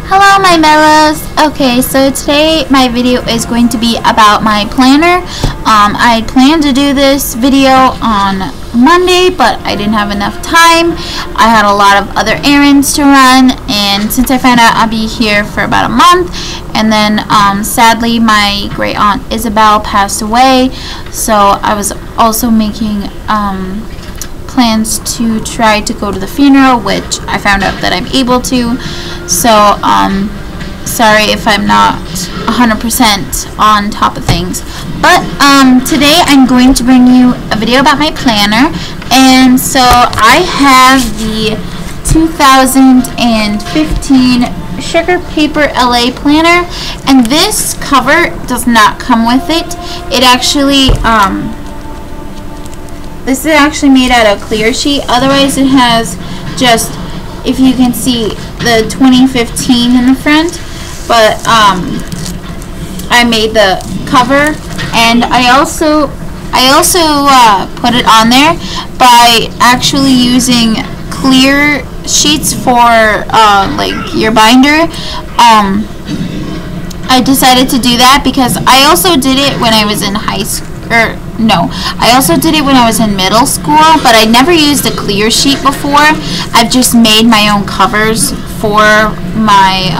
Hello my Mellos. Okay, so today my video is going to be about my planner. I planned to do this video on Monday, but I didn't have enough time. I had a lot of other errands to run, and since I found out I'll be here for about a month, and then sadly my great aunt Isabel passed away, so I was also making plans to try to go to the funeral, which I found out that I'm able to. So sorry if I'm not 100% on top of things, but today I'm going to bring you a video about my planner. And so I have the 2015 Sugar Paper LA planner, and this cover does not come with it. It actually this is actually made out of clear sheet. Otherwise it has just, if you can see, the 2015 in the front, but I made the cover, and I also put it on there by actually using clear sheets for like your binder. I decided to do that because I also did it when I was in high school. I also did it when I was in middle school, but I never used a clear sheet before. I've just made my own covers for my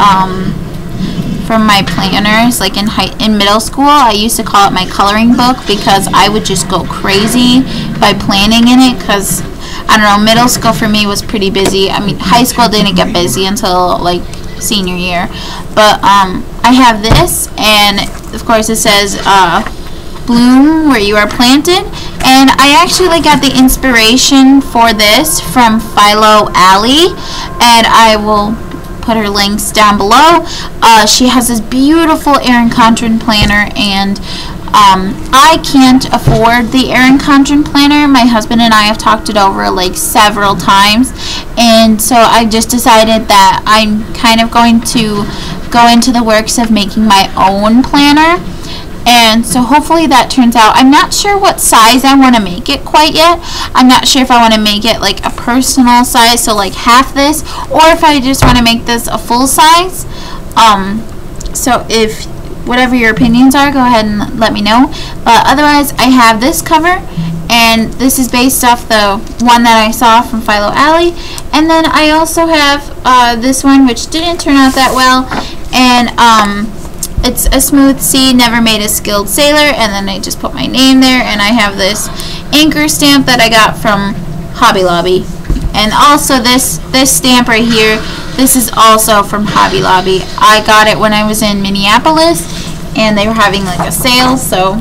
planners. Like in middle school, I used to call it my coloring book because I would just go crazy by planning in it, because I don't know, middle school for me was pretty busy. I mean, high school didn't get busy until like senior year. But I have this, and of course it says bloom where you are planted, and I actually got the inspiration for this from Philo Alley, and I will put her links down below. She has this beautiful Erin Condren planner, and I can't afford the Erin Condren planner. My husband and I have talked it over like several times, and so I just decided that I'm kind of going to go into the works of making my own planner. And so hopefully that turns out. I'm not sure what size I want to make it quite yet. I'm not sure if I want to make it like a personal size, so like half this, or if I just want to make this a full size. So if whatever your opinions are, go ahead and let me know. But otherwise, I have this cover, and this is based off the one that I saw from Philo Alley. And then I also have this one, which didn't turn out that well, and it's a smooth sea, never made a skilled sailor, and then I just put my name there. And I have this anchor stamp that I got from Hobby Lobby, and also this stamp right here, this is also from Hobby Lobby. I got it when I was in Minneapolis, and they were having like a sale. So,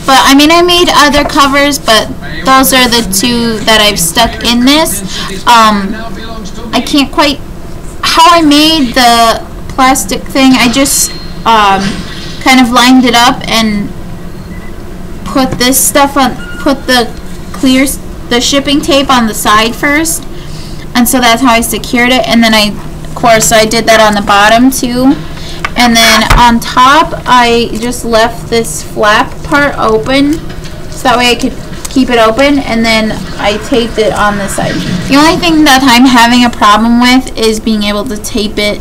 but I mean, I made other covers, but those are the two that I've stuck in this. I can't quite how I made the plastic thing. I just kind of lined it up and put this stuff on, put the shipping tape on the side first, and so that's how I secured it. And then of course I did that on the bottom too, and then on top I just left this flap part open so that way I could keep it open, and then I taped it on the side. The only thing that I'm having a problem with is being able to tape it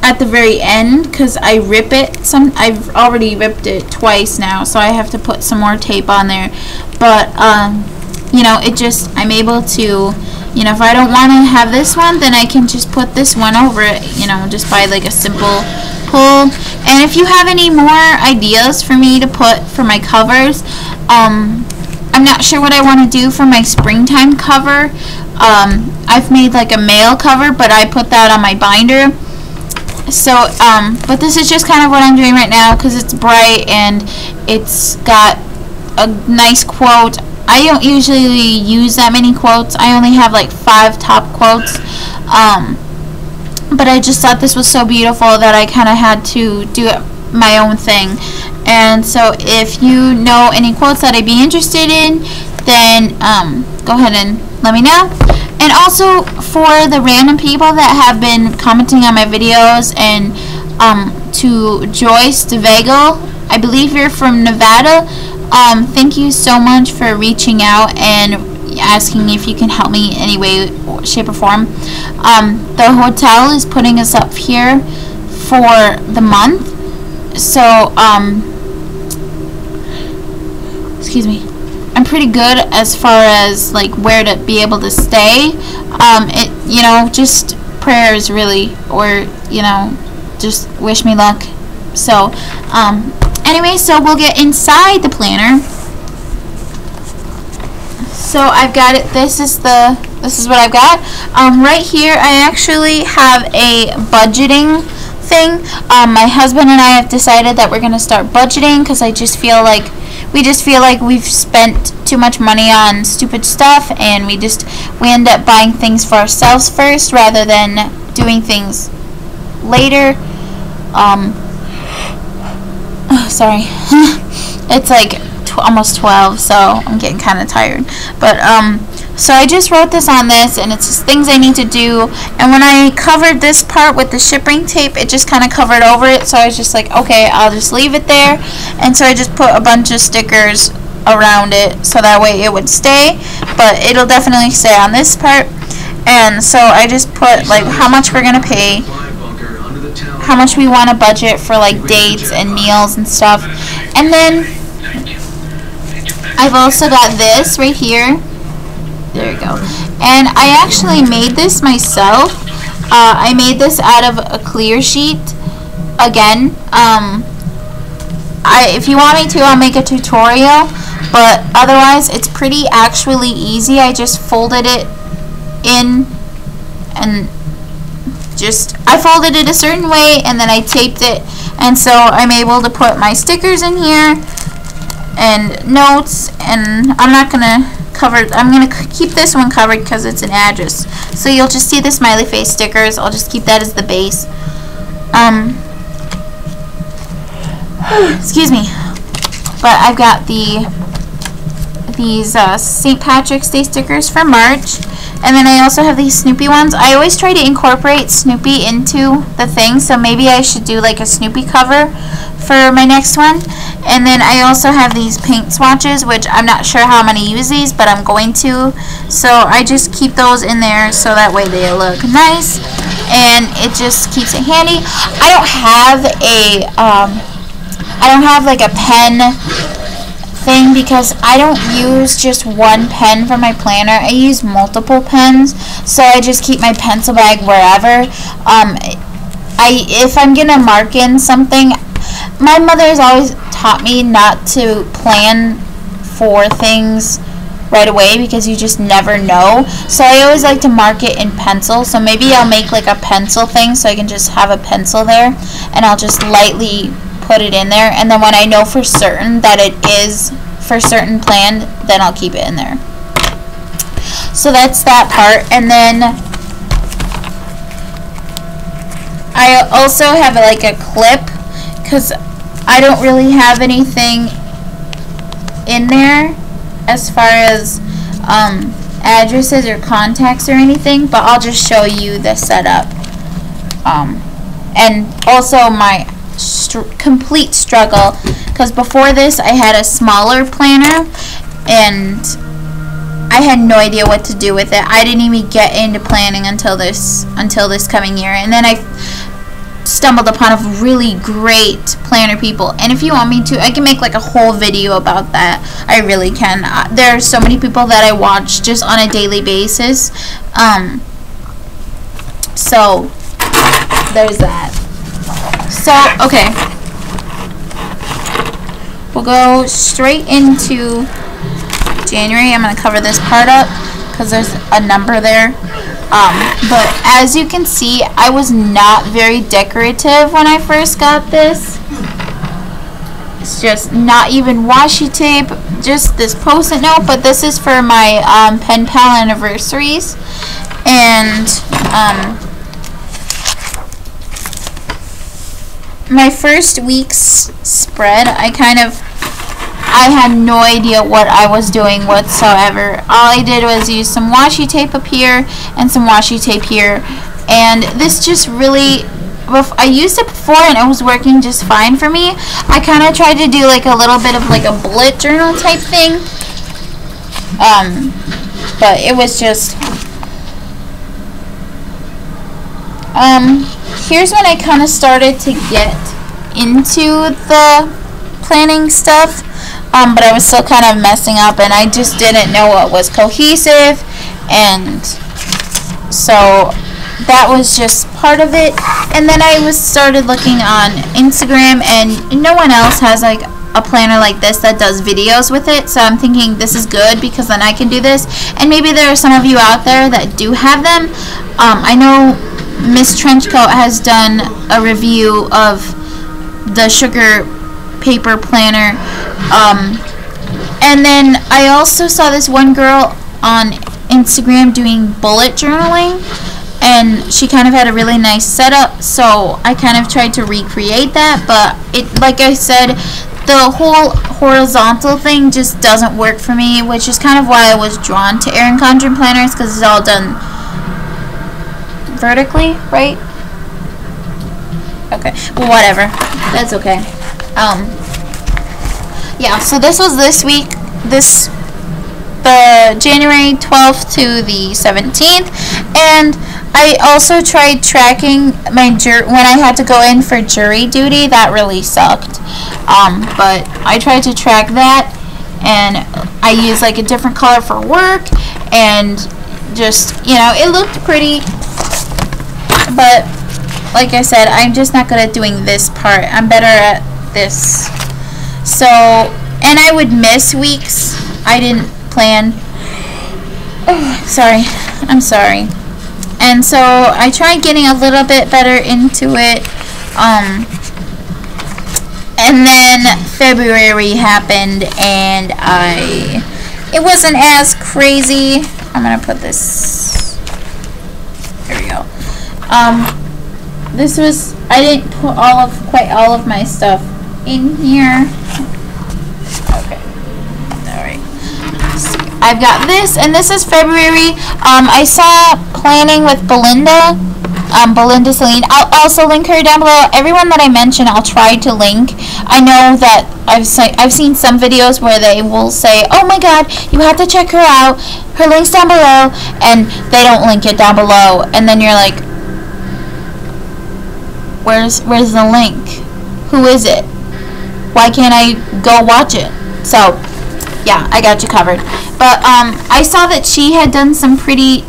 at the very end, because I rip it. I've already ripped it twice now, so I have to put some more tape on there. But you know, I'm able to, you know, if I don't want to have this one, then I can just put this one over it, you know, just by like a simple pull. And if you have any more ideas for me to put for my covers, I'm not sure what I want to do for my springtime cover. I've made like a mail cover, but I put that on my binder. So, but this is just kind of what I'm doing right now because it's bright and it's got a nice quote. I don't usually use that many quotes. I only have like 5 top quotes. But I just thought this was so beautiful that I kind of had to do it my own thing. And so if you know any quotes that I'd be interested in, then go ahead and let me know. And also for the random people that have been commenting on my videos, and to Joyce DeVago, I believe you're from Nevada. Thank you so much for reaching out, and asking if you can help me in any way, shape, or form. The hotel is putting us up here for the month, so excuse me, I'm pretty good as far as like where to be able to stay. Just prayers really, or just wish me luck. So anyway, so we'll get inside the planner. So I've got it. This is what I've got. Right here I actually have a budgeting thing. My husband and I have decided that we're going to start budgeting because we just feel like we've spent too much money on stupid stuff, and we end up buying things for ourselves first rather than doing things later. Sorry. It's like almost 12, so I'm getting kind of tired. But so I just wrote this on this, and it's just things I need to do. And when I covered this part with the shipping tape, it just kind of covered over it, so I was just like, okay, I'll just leave it there. And so I just put a bunch of stickers around it so that way it would stay, but it'll definitely stay on this part. And so I just put like how much we're gonna pay, how much we want to budget for like dates and meals and stuff. And then I've also got this right here. There we go. And I actually made this myself. I made this out of a clear sheet. Again, if you want me to, I'll make a tutorial. But otherwise, it's pretty actually easy. I just folded it in, and I folded it a certain way, and then I taped it. And so I'm able to put my stickers in here and notes, and I'm going to keep this one covered because it's an address. So you'll just see the smiley face stickers. I'll just keep that as the base. Excuse me. But I've got these St. Patrick's Day stickers for March. And then I also have these Snoopy ones. I always try to incorporate Snoopy into the thing, so maybe I should do like a Snoopy cover for my next one. And then I also have these paint swatches, which I'm not sure how I'm going to use these, but I'm going to. So I just keep those in there so that way they look nice, and it just keeps it handy. I don't have like a pen thing because I don't use just one pen for my planner. I use multiple pens, so I just keep my pencil bag wherever. If I'm gonna mark in something, my mother has always taught me not to plan for things right away because you just never know. So I always like to mark it in pencil. So maybe I'll make like a pencil thing so I can just have a pencil there, and I'll just lightly put it in there, and then when I know for certain that it is for certain planned, then I'll keep it in there. So that's that part. And then I also have like a clip because I don't really have anything in there as far as addresses or contacts or anything, but I'll just show you the setup. And also my complete struggle, because before this I had a smaller planner and I had no idea what to do with it. I didn't even get into planning until this coming year, and then I stumbled upon a really great planner people, and if you want me to, I can make like a whole video about that. I really can. There are so many people that I watch just on a daily basis, so there's that. So, okay, we'll go straight into January. I'm going to cover this part up because there's a number there. But as you can see, I was not very decorative when I first got this. It's just not even washi tape, just this post-it note. But this is for my pen pal anniversaries. And my first week's spread, I had no idea what I was doing whatsoever. All I did was use some washi tape up here and some washi tape here, and this just really, I used it before and it was working just fine for me. I kind of tried to do like a little bit of like a bullet journal type thing, but it was just here's when I kind of started to get into the planning stuff, but I was still kind of messing up, and I just didn't know what was cohesive, and so that was just part of it. And then I started looking on Instagram, and no one else has like a planner like this that does videos with it, so I'm thinking this is good because then I can do this, and maybe there are some of you out there that do have them. I know Miss Trenchcoat has done a review of the sugar paper planner, and then I also saw this one girl on Instagram doing bullet journaling, and she kind of had a really nice setup, so I kind of tried to recreate that, but it, like I said, the whole horizontal thing just doesn't work for me, which is kind of why I was drawn to Erin Condren planners, because it's all done vertically, right? Okay, well, whatever, that's okay. Yeah, so this was this week, the January 12th to the 17th, and I also tried tracking my when I had to go in for jury duty. That really sucked, but I tried to track that, and I used like a different color for work, and just, you know, it looked pretty, but like I said, I'm just not good at doing this part. I'm better at this. So, and I would miss weeks. I didn't plan. Oh, sorry. I'm sorry. And so I tried getting a little bit better into it. And then February happened, and it wasn't as crazy. I'm gonna put this. There we go. This was, I didn't put quite all of my stuff in here. Okay. Alright. I've got this, and this is February. I saw planning with Belinda Selene. I'll also link her down below. Everyone that I mention, I'll try to link. I know that I've seen some videos where they will say, oh my god, you have to check her out, her link's down below, and they don't link it down below, and then you're like, where's the link? Who is it? Why can't I go watch it? So yeah, I got you covered. But I saw that she had done some pretty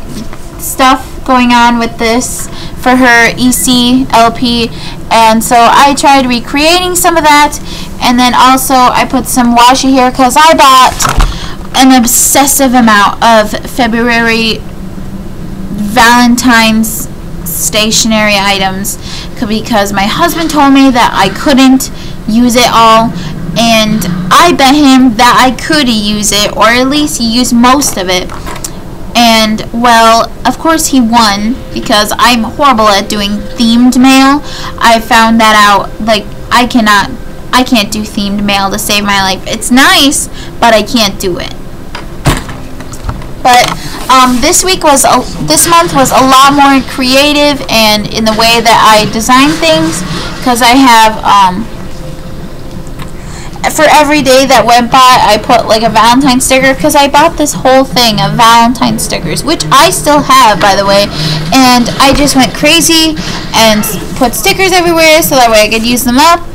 stuff going on with this for her EC LP, and so I tried recreating some of that, and then also I put some washi here because I bought an obsessive amount of February Valentine's stationery items because my husband told me that I couldn't use it all, and I bet him that I could use it, or at least use most of it. And well, of course he won, because I'm horrible at doing themed mail. I found that out. Like, I can't do themed mail to save my life. It's nice, but I can't do it. But this month was a lot more creative, and in the way that I design things, because I have for every day that went by, I put like a Valentine sticker, because I bought this whole thing of Valentine stickers, which I still have, by the way, and I just went crazy and put stickers everywhere so that way I could use them up.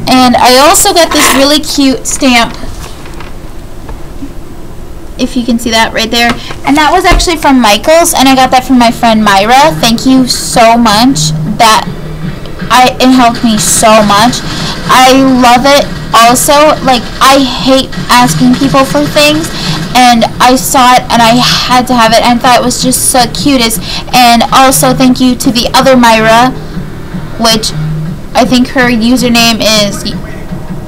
And I also got this really cute stamp, if you can see that right there, and that was actually from Michael's, and I got that from my friend Myra. Thank you so much. It helped me so much. I love it. Also, like, I hate asking people for things, and I saw it and I had to have it, and thought it was just so cutest. And also thank you to the other Myra, which I think her username is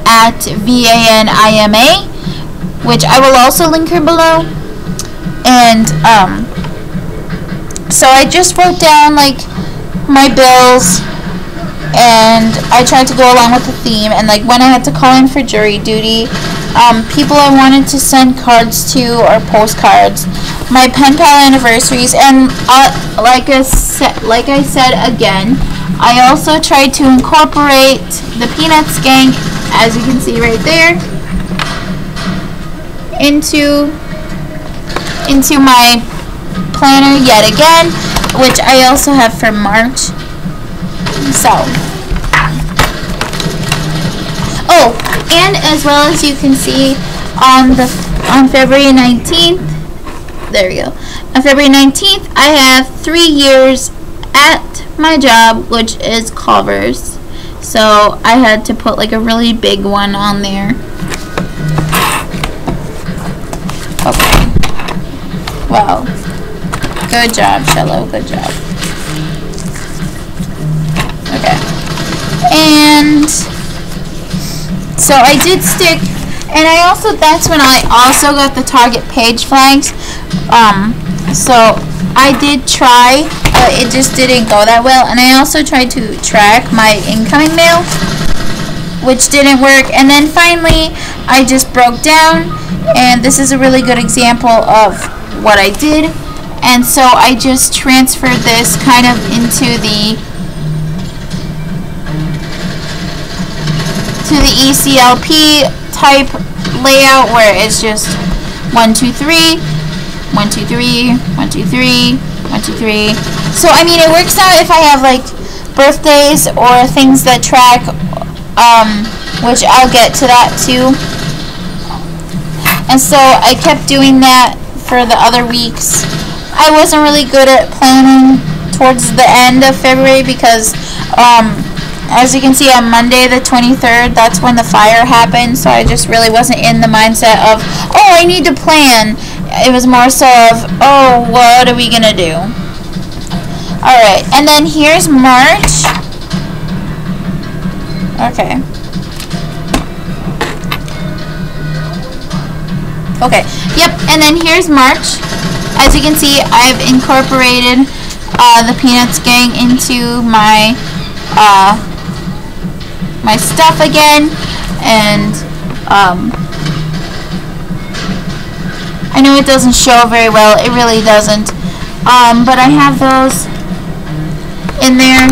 @VANIMA, which I will also link her below. And so I just wrote down like my bills, and I tried to go along with the theme, and like when I had to call in for jury duty, people I wanted to send cards to or postcards, my pen pal anniversaries, and like I said again, I also tried to incorporate the Peanuts gang, as you can see right there, into into my planner yet again, which I also have for March. So, oh, and as well as you can see on February 19th, there we go. On February 19th, I have 3 years at my job, which is Culver's. So I had to put like a really big one on there. Okay. Wow. Good job, Shello. Good job. Okay. And so I did stick, and I also, that's when I also got the Target page flags. So I did try, but it just didn't go that well. And I also tried to track my incoming mail, which didn't work. And then finally, I just broke down, and this is a really good example of what I did. And so I just transferred this kind of into the ECLP type layout, where it's just 1, 2, 3, 1, 2, 3, 1, 2, 3, 1, 2, 3. So I mean, it works out if I have like birthdays or things that track, which I'll get to that too. And so I kept doing that for the other weeks. I wasn't really good at planning towards the end of February because as you can see, on Monday the 23rd, that's when the fire happened, so I just really wasn't in the mindset of, oh, I need to plan. It was more so of, oh, what are we gonna do? Alright, and then here's March. Okay. Okay, yep, and then here's March. As you can see, I've incorporated the Peanuts gang into my my stuff again, and I know it doesn't show very well, it really doesn't, but I have those in there,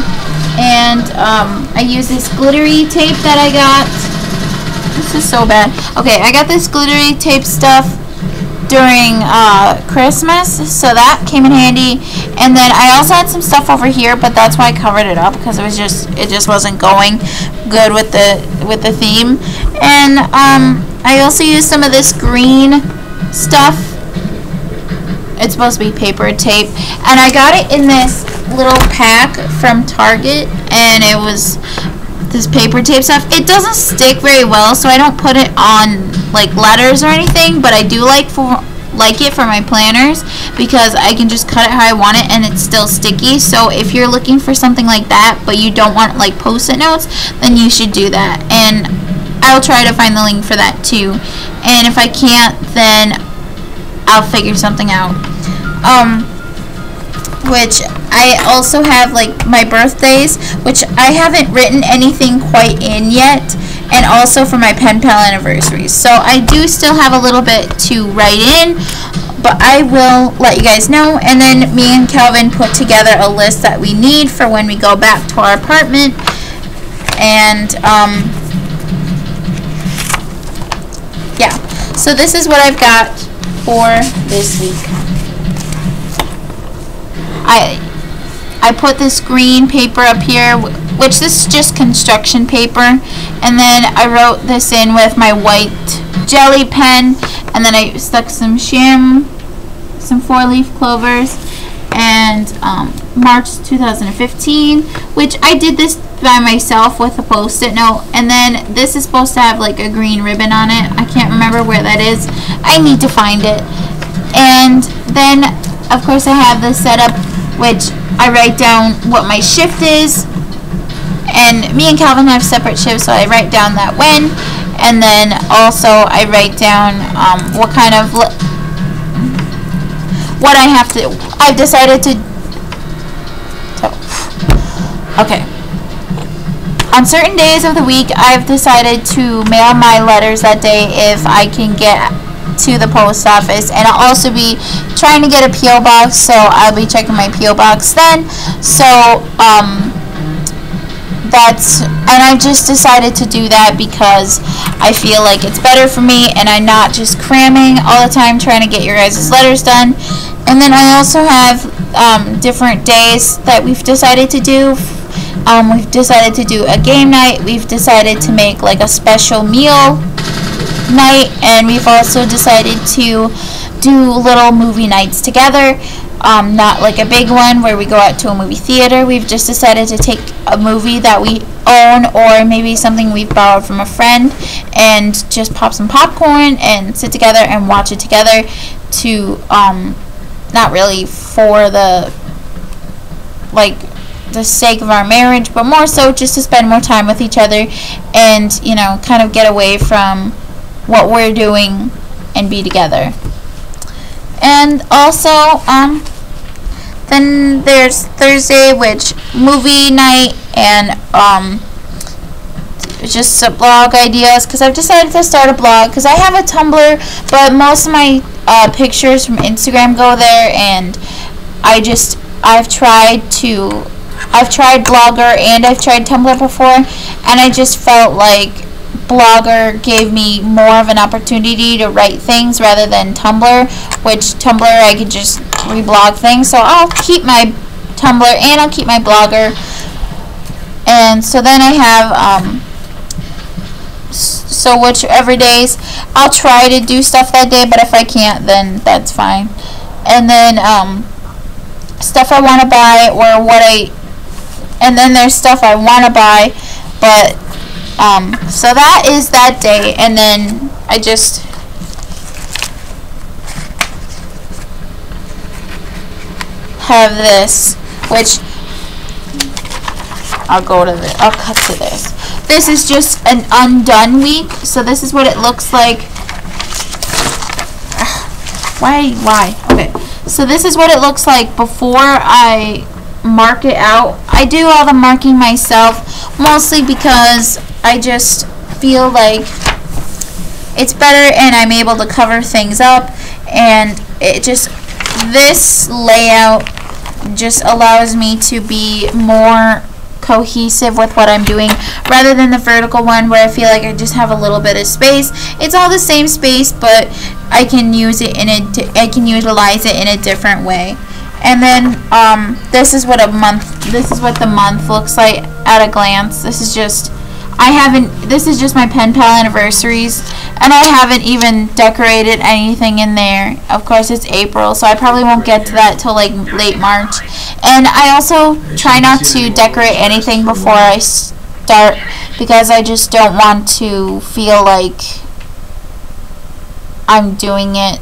and I use this glittery tape that I got. This is so bad. Okay, I got this glittery tape stuff during Christmas, so that came in handy. And then I also had some stuff over here, but that's why I covered it up, because it just wasn't going good with the theme. And I also used some of this green stuff. It's supposed to be paper tape, and I got it in this little pack from Target, and it was this paper tape stuff. It doesn't stick very well, so I don't put it on like letters or anything, but I do like it for my planners, because I can just cut it how I want it and it's still sticky. So if you're looking for something like that but you don't want like post-it notes, then you should do that, and I'll try to find the link for that too, and if I can't, then I'll figure something out. Which I also have like my birthdays, which I haven't written anything quite in yet, and also for my pen pal anniversaries. So I do still have a little bit to write in, but I will let you guys know. And then me and Calvin put together a list that we need for when we go back to our apartment. And yeah, so this is what I've got for this week. I put this green paper up here, which this is just construction paper, and then I wrote this in with my white jelly pen, and then I stuck some 4-leaf clovers, and March 2015, which I did this by myself with a post-it note, and then this is supposed to have like a green ribbon on it. I can't remember where that is. I need to find it. And then of course I have this setup, which I write down what my shift is, and me and Calvin have separate shifts, so I write down that when, and then also I write down what kind of what I have to, I've decided to, okay, on certain days of the week I've decided to mail my letters that day if I can get to the post office, and I'll also be trying to get a P.O. box, so I'll be checking my P.O. box then. So and I just decided to do that because I feel like it's better for me, and I'm not just cramming all the time trying to get your guys' letters done. And then I also have different days that we've decided to do. We've decided to do a game night. We've decided to make like a special meal night, and we've also decided to do little movie nights together. Not like a big one where we go out to a movie theater. We've just decided to take a movie that we own, or maybe something we've borrowed from a friend, and just pop some popcorn and sit together and watch it together to not really for the sake of our marriage, but more so just to spend more time with each other and, you know, kind of get away from what we're doing and be together. And also, then there's Thursday, which movie night, and just a blog ideas, because I've decided to start a blog, because I have a Tumblr, but most of my pictures from Instagram go there, and I've tried Blogger and I've tried Tumblr before, and I just felt like Blogger gave me more of an opportunity to write things rather than Tumblr, which Tumblr I could just reblog things. So I'll keep my Tumblr and I'll keep my Blogger. And so then I have so whichever days I'll try to do stuff that day, but if I can't, then that's fine. And then stuff I want to buy, and then there's stuff I want to buy, but so that is that day. And then I just have this, which I'll cut to this. This is just an undone week, so this is what it looks like. Why? Okay. So this is what it looks like before I mark it out. I do all the marking myself, mostly because I just feel like it's better and I'm able to cover things up, and this layout just allows me to be more cohesive with what I'm doing rather than the vertical one where I feel like I just have a little bit of space. It's all the same space, but I can utilize it in a different way. And then this is what the month looks like at a glance. This is just my pen pal anniversaries, and I haven't even decorated anything in there. Of course, it's April, so I probably won't get to that till like late March. And I also try not to decorate anything before I start, because I just don't want to feel like I'm doing it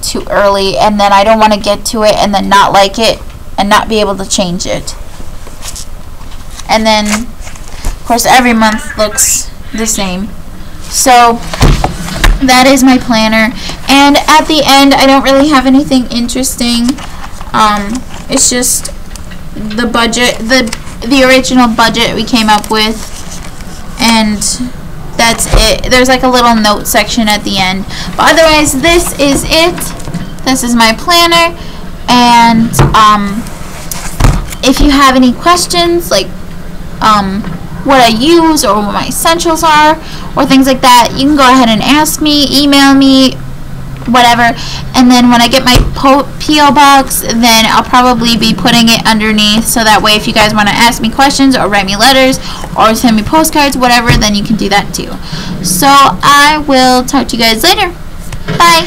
too early, and then I don't want to get to it and then not like it and not be able to change it. And then of course every month looks the same. So that is my planner, and at the end I don't really have anything interesting. It's just the budget, the original budget we came up with, and that's it. There's like a little note section at the end, but otherwise this is it. This is my planner, and if you have any questions, like what I use or what my essentials are or things like that, you can go ahead and ask me, email me, whatever. And then when I get my P.O. box, then I'll probably be putting it underneath, so that way if you guys want to ask me questions or write me letters or send me postcards, whatever, then you can do that too. So I will talk to you guys later. Bye.